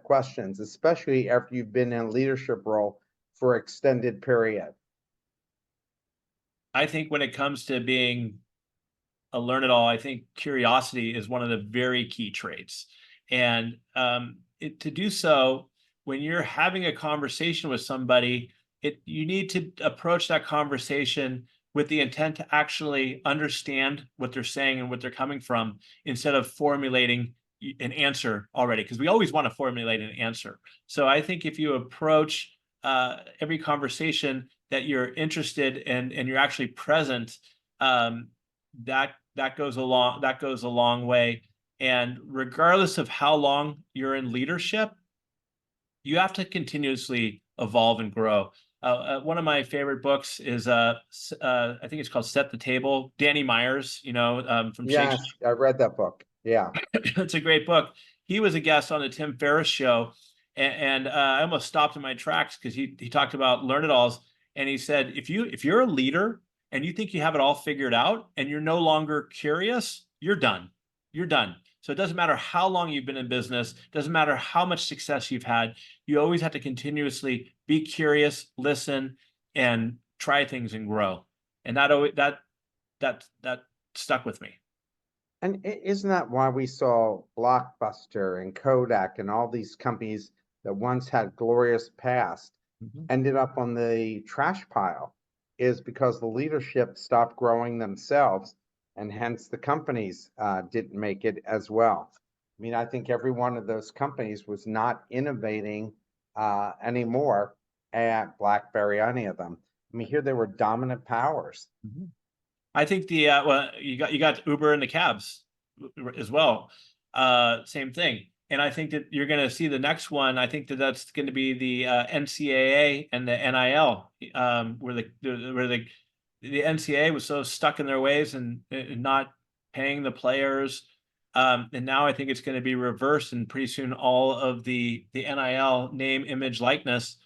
questions, especially after you've been in a leadership role for an extended period? I think when it comes to being a learn it all, I think curiosity is one of the very key traits. And to do so, when you're having a conversation with somebody, you need to approach that conversation with the intent to actually understand what they're saying and what they're coming from, instead of formulating an answer already, because we always want to formulate an answer. So I think if you approach every conversation that you're interested in and you're actually present, that goes a long way. And regardless of how long you're in leadership, you have to continuously evolve and grow. One of my favorite books is I think it's called Set the Table. Danny Myers, from Yes, Shakespeare. I read that book. Yeah. It's a great book. He was a guest on the Tim Ferriss show, and I almost stopped in my tracks because he talked about learn it alls, and he said if you're a leader and you think you have it all figured out and you're no longer curious, you're done. You're done. So it doesn't matter how long you've been in business, doesn't matter how much success you've had. You always have to continuously be curious, listen, and try things and grow. And that stuck with me. And isn't that why we saw Blockbuster and Kodak and all these companies that once had glorious past ended up on the trash pile? Is because the leadership stopped growing themselves, and hence the companies didn't make it as well. I mean, I think every one of those companies was not innovating anymore at BlackBerry, any of them. I mean, here they were dominant powers. I think well, you got Uber and the cabs as well. Same thing. And I think that you're going to see the next one. I think that's going to be the NCAA and the NIL, where the NCAA was so stuck in their ways and not paying the players. And now I think it's going to be reversed, and pretty soon all of the NIL, name, image, likeness,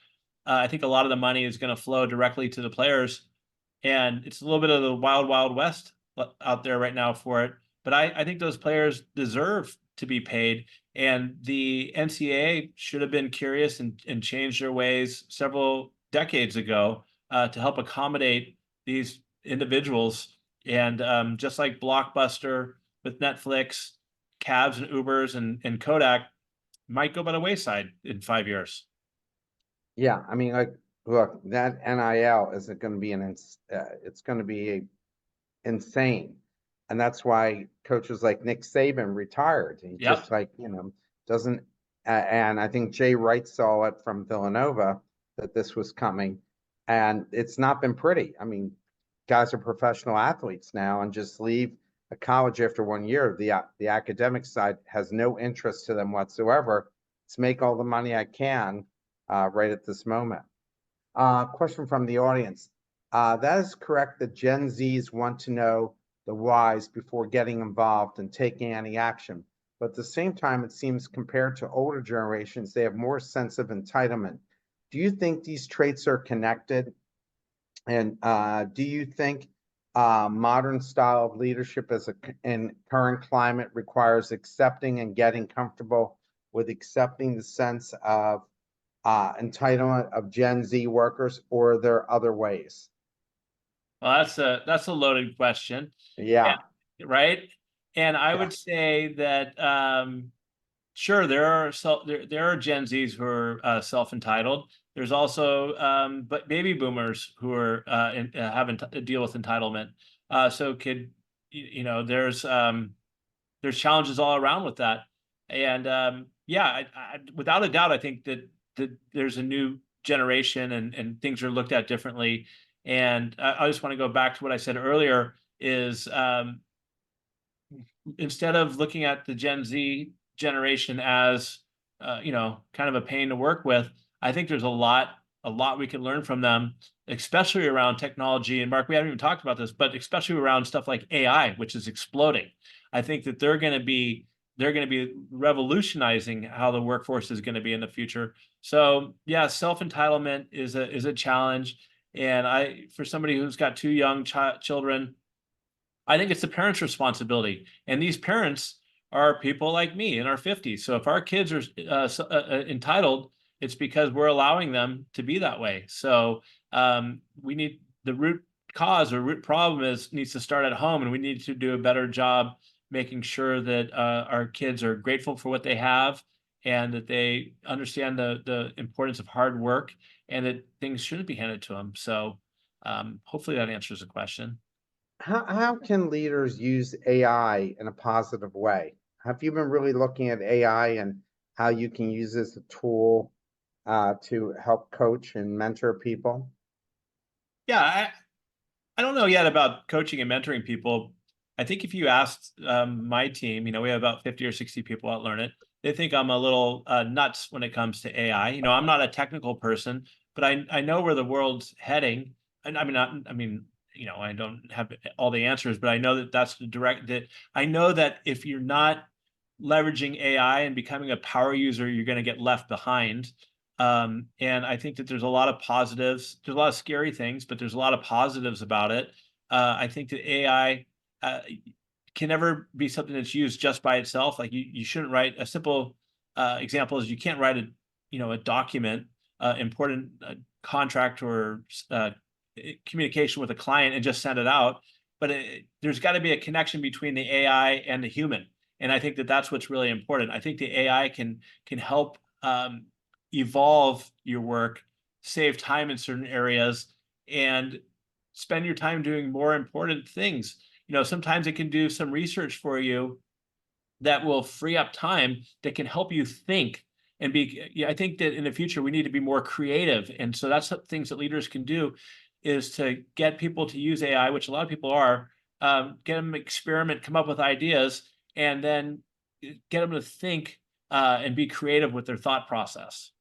I think a lot of the money is going to flow directly to the players. And it's a little bit of the wild, wild west out there right now for it. But I think those players deserve to be paid. And the NCAA should have been curious and changed their ways several decades ago to help accommodate these individuals. And just like Blockbuster with Netflix, cabs and Ubers and Kodak might go by the wayside in 5 years. Yeah, I mean, like, look, that NIL isn't going to be it's going to be insane, and that's why coaches like Nick Saban retired. He Yep. just doesn't. And I think Jay Wright saw it from Villanova that this was coming, and it's not been pretty. I mean, guys are professional athletes now, and just leave a college after 1 year. The academic side has no interest to them whatsoever. Let's make all the money I can right at this moment. Question from the audience. That is correct that Gen Zs want to know the whys before getting involved and taking any action. But at the same time, it seems compared to older generations, they have more sense of entitlement. Do you think these traits are connected? And do you think modern style of leadership in current climate requires accepting and getting comfortable with accepting the sense of entitlement of Gen Z workers, or are there other ways? Well, that's a loaded question. Yeah. Right. And I Yeah. would say that sure, there are Gen Zs who are self-entitled. There's also but baby boomers who are deal with entitlement. There's challenges all around with that. And yeah, without a doubt, I think that there's a new generation, and things are looked at differently. And I just want to go back to what I said earlier is instead of looking at the Gen Z generation as kind of a pain to work with, I think there's a lot we can learn from them, especially around technology. And Mark, we haven't even talked about this, but especially around stuff like AI, which is exploding. I think that they're going to be revolutionizing how the workforce is going to be in the future. So yeah, self-entitlement is a challenge. And for somebody who's got two young children, I think it's the parents' responsibility. And these parents are people like me in our 50s. So if our kids are entitled, it's because we're allowing them to be that way. So we need the root cause or root problem needs to start at home, and we need to do a better job making sure that our kids are grateful for what they have, and that they understand the importance of hard work, and that things shouldn't be handed to them. So hopefully that answers the question. How can leaders use AI in a positive way? Have you been really looking at AI and how you can use it as a tool to help coach and mentor people? Yeah, I don't know yet about coaching and mentoring people. I think if you asked my team, we have about 50 or 60 people at Learn It. They think I'm a little nuts when it comes to AI. I'm not a technical person, but I know where the world's heading. And I don't have all the answers, but I know that I know that if you're not leveraging AI and becoming a power user, you're going to get left behind. And I think that there's a lot of positives. There's a lot of scary things, but there's a lot of positives about it. I think that AI can never be something that's used just by itself. Like you shouldn't write a simple example is you can't write a document, important contract or communication with a client and just send it out. But there's got to be a connection between the AI and the human. And I think that that's what's really important. I think the AI can help evolve your work, save time in certain areas, and spend your time doing more important things. Sometimes it can do some research for you that will free up time that can help you think and be. I think that in the future we need to be more creative, and so that's things that leaders can do, is to get people to use AI, which a lot of people are, get them to experiment, come up with ideas, and then get them to think and be creative with their thought process.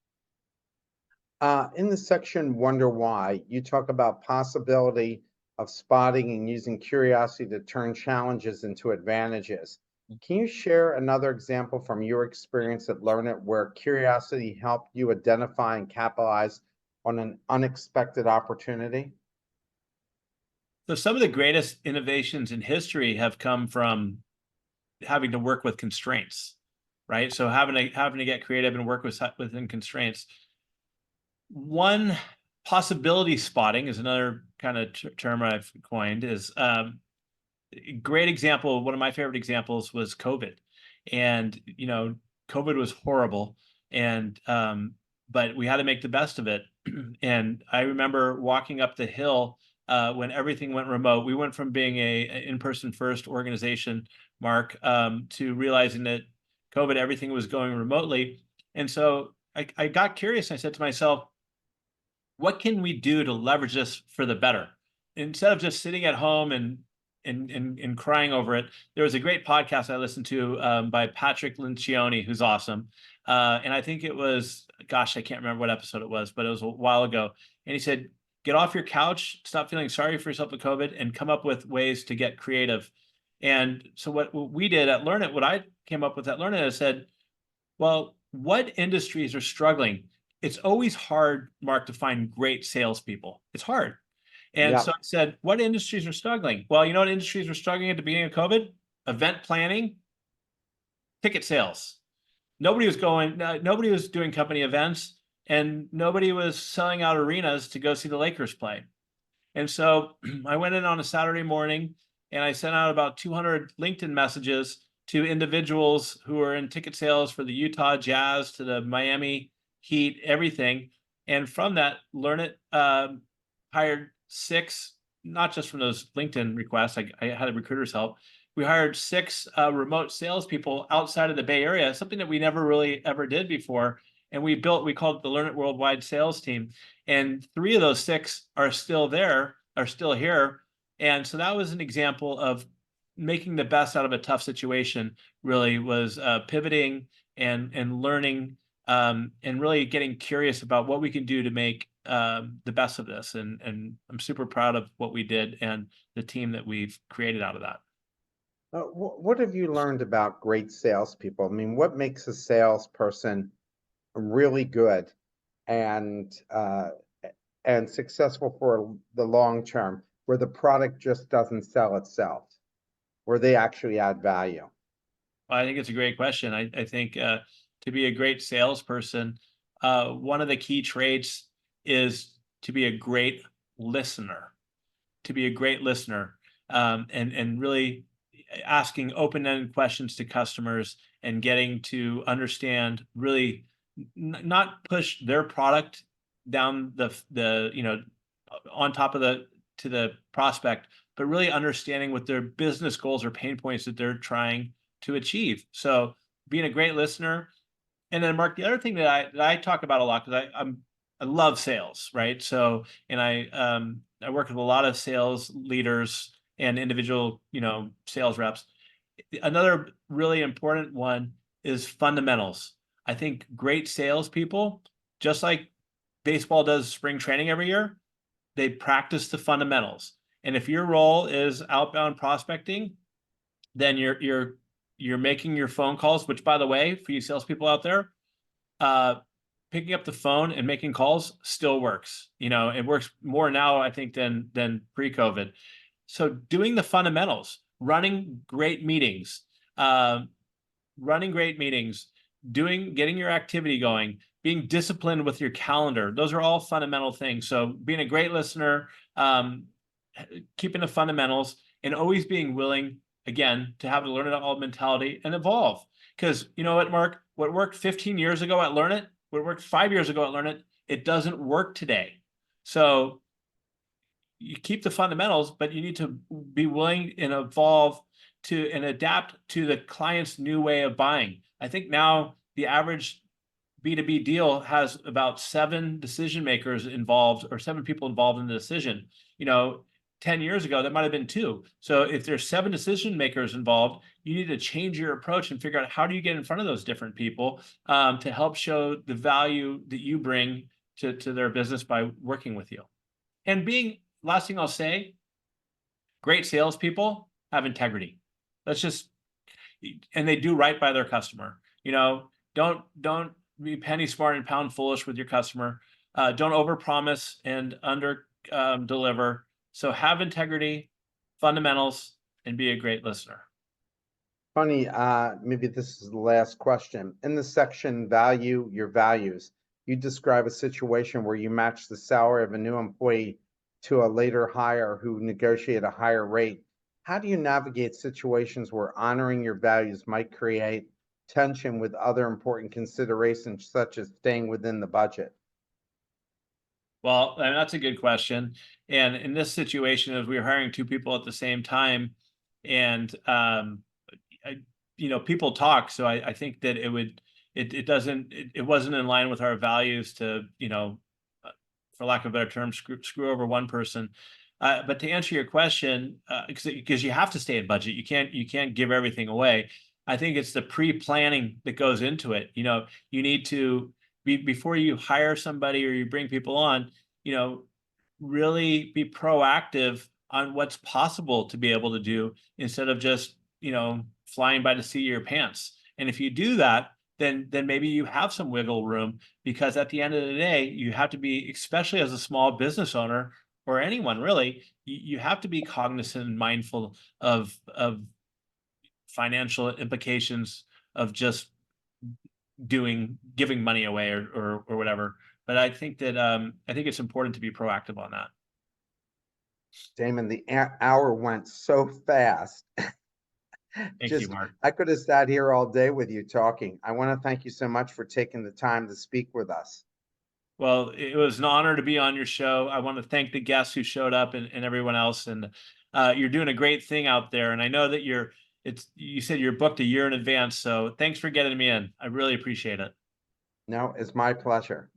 In the section Wonder Why, you talk about possibility of spotting and using curiosity to turn challenges into advantages. Can you share another example from your experience at Learn It where curiosity helped you identify and capitalize on an unexpected opportunity? So some of the greatest innovations in history have come from having to work with constraints, right? So having to get creative and work within constraints. One, possibility spotting is another kind of term I've coined. Is a great example. One of my favorite examples was COVID, and COVID was horrible, and but we had to make the best of it. And I remember walking up the hill when everything went remote. We went from being a in-person first organization, Mark, to realizing that COVID, everything was going remotely. And so I got curious. I said to myself, what can we do to leverage this for the better? Instead of just sitting at home and crying over it, there was a great podcast I listened to by Patrick Lencioni, who's awesome. And I think it was, gosh, I can't remember what episode it was, but it was a while ago. And he said, get off your couch, stop feeling sorry for yourself with COVID, and come up with ways to get creative. And so what we did at Learn It, what I came up with at Learn It, I said, well, what industries are struggling? It's always hard, Mark, to find great salespeople. It's hard. And so I said, what industries are struggling? Well, you know what industries were struggling at the beginning of COVID? Event planning, ticket sales. Nobody was doing company events, and nobody was selling out arenas to go see the Lakers play. And so I went in on a Saturday morning and I sent out about 200 LinkedIn messages to individuals who are in ticket sales for the Utah Jazz to the Miami Heat, everything. And from that, Learn It hired 6 not just from those LinkedIn requests, I had a recruiter's help. We hired 6 remote salespeople outside of the Bay Area, something that we never really ever did before. And we called it the Learn It Worldwide sales team. And 3 of those 6 are still here. And so that was an example of making the best out of a tough situation, really was pivoting and learning and really getting curious about what we can do to make the best of this. And I'm super proud of what we did and the team that we've created out of that. What have you learned about great salespeople? I mean, what makes a salesperson really good and successful for the long term, where the product just doesn't sell itself, where they actually add value? Well, I think it's a great question. I think to be a great salesperson, one of the key traits is to be a great listener. To be a great listener, and really asking open-ended questions to customers and getting to understand, really not push their product down the on top of the prospect, but really understanding what their business goals or pain points that they're trying to achieve. So being a great listener. And then Mark, the other thing that I talk about a lot, because I love sales, right? So, and I work with a lot of sales leaders and individual, sales reps. Another really important one is fundamentals. I think great salespeople, just like baseball does spring training every year, they practice the fundamentals. And if your role is outbound prospecting, then you're making your phone calls, which, by the way, for you salespeople out there, picking up the phone and making calls still works. It works more now, I think, than pre-COVID. So doing the fundamentals, running great meetings, getting your activity going, being disciplined with your calendar. Those are all fundamental things. So being a great listener, keeping the fundamentals, and always being willing, again, to have the learn it all mentality and evolve. Because you know what, Mark, what worked 15 years ago at Learn It, what worked 5 years ago at Learn It, it doesn't work today. So you keep the fundamentals, but you need to be willing and evolve and adapt to the client's new way of buying. I think now the average B2B deal has about 7 decision makers involved, or 7 people involved in the decision. 10 years ago, that might have been 2. So if there's 7 decision makers involved, you need to change your approach and figure out how do you get in front of those different people to help show the value that you bring to their business by working with you. And last thing I'll say, great salespeople have integrity. And they do right by their customer. Don't be penny smart and pound foolish with your customer. Don't overpromise and under deliver. So have integrity, fundamentals, and be a great listener. Funny, maybe this is the last question. In the section value your values, you describe a situation where you match the salary of a new employee to a later hire who negotiate a higher rate. How do you navigate situations where honoring your values might create tension with other important considerations, such as staying within the budget? Well, that's a good question. And in this situation, as we were hiring 2 people at the same time, and people talk, so I think that it wasn't in line with our values to, for lack of a better term, screw over one person. But to answer your question, because you have to stay in budget, you can't give everything away. I think it's the pre-planning that goes into it. You need to before you hire somebody or you bring people on, really be proactive on what's possible to be able to do instead of just, flying by the seat of your pants. And if you do that, then maybe you have some wiggle room, because at the end of the day, you have to be, especially as a small business owner or anyone really, you have to be cognizant and mindful of financial implications of just giving money away or whatever. But I think that I think it's important to be proactive on that. Damon, the hour went so fast. Thank you, Mark. I could have sat here all day with you talking. I want to thank you so much for taking the time to speak with us. Well, it was an honor to be on your show. I want to thank the guests who showed up and everyone else. And you're doing a great thing out there. And I know that you said you're booked a year in advance. So thanks for getting me in. I really appreciate it. No, it's my pleasure.